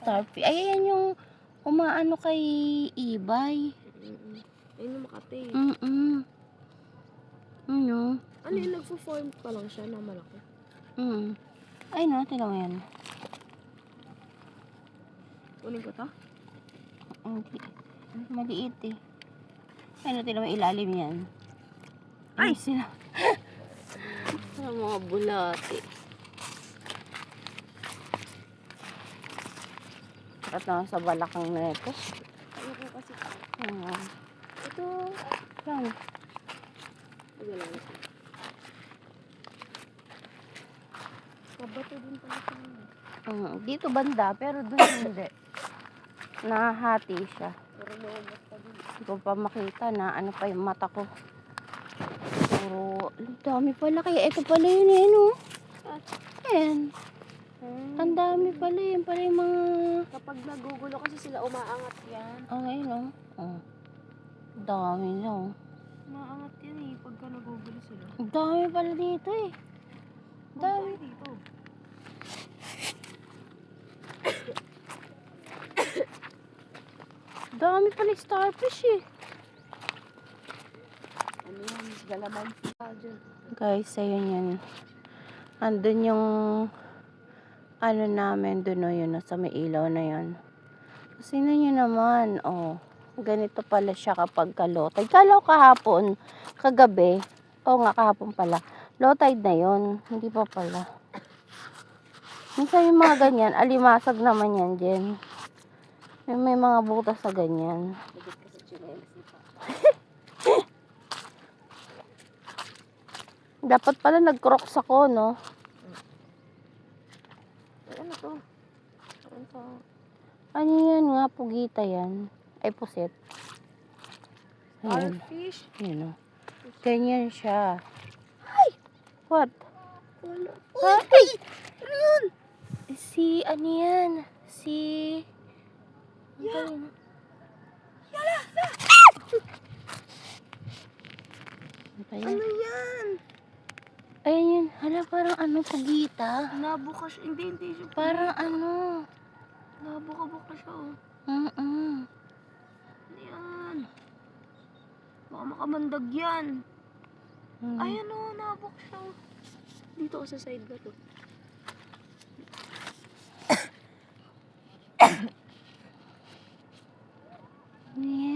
starfish. Ay, ayan yung umaano kay Ibay. Ayun yung Makati. Ano? Ano yung nagpo-form pa lang siya na malaki? Ay, no, tinan mo yan. Kunin ko to? Hindi. Maliit eh. Ay, no, tinan mo ilalim yan. Ay, sila. Ang mga bulati. At na sa balakang na ito. Ano ko kasi? Ito. Yan. Wala na ito. Kabato din pala siya. Dito banda, pero doon hindi. Nahati siya. Pero lumabas pa din. Hindi ko pa makita na ano pa yung mata ko. Puro, ang dami pala. Kaya ito pala yun eh, no? Ayan. Ang dami pala yun. Pala yung mga... Kapag nagugulo kasi sila, umaangat yan. Okay, no? Dami na, oh. Umaangat yan eh, pagka nagugulo sila. Ang dami pala dito eh. Dami. Dito. Dami pala starfish eh. Ano yan? Galaman. Guys, ayun yan. Andun yung ano namin dun, oh, yun, sa may ilaw na yun. Kasi na nyo naman, oh. Ganito pala siya kapag kalotay. Kalaw kahapon, kagabi. Oo nga, kahapon pala. Low tide na yun. Hindi pa pala. Minsan yung mga ganyan, alimasag naman yan dyan. May mga butas sa ganyan. Lagit ka sa chinelas ni Papa. Dapat pala nag-crocs ako, no? Ay, ano to? Parang sa... Ano yan nga, pugita yan. Ay, pusit. Ayan. Starfish? Yun, oh. Ganyan siya. Ay! What? Wala. Ay! Ano yun? Si, ano yan? Si... Yan! Ano yan? Ayan yun. Hala, parang ano, pugita. Nabukas. Hindi siya. Parang ano. Nabuka-buka siya, oh. Ano Yan. Baka makamandag yan. Ay, ano, nabuk siya. Dito ako sa side na to. Ano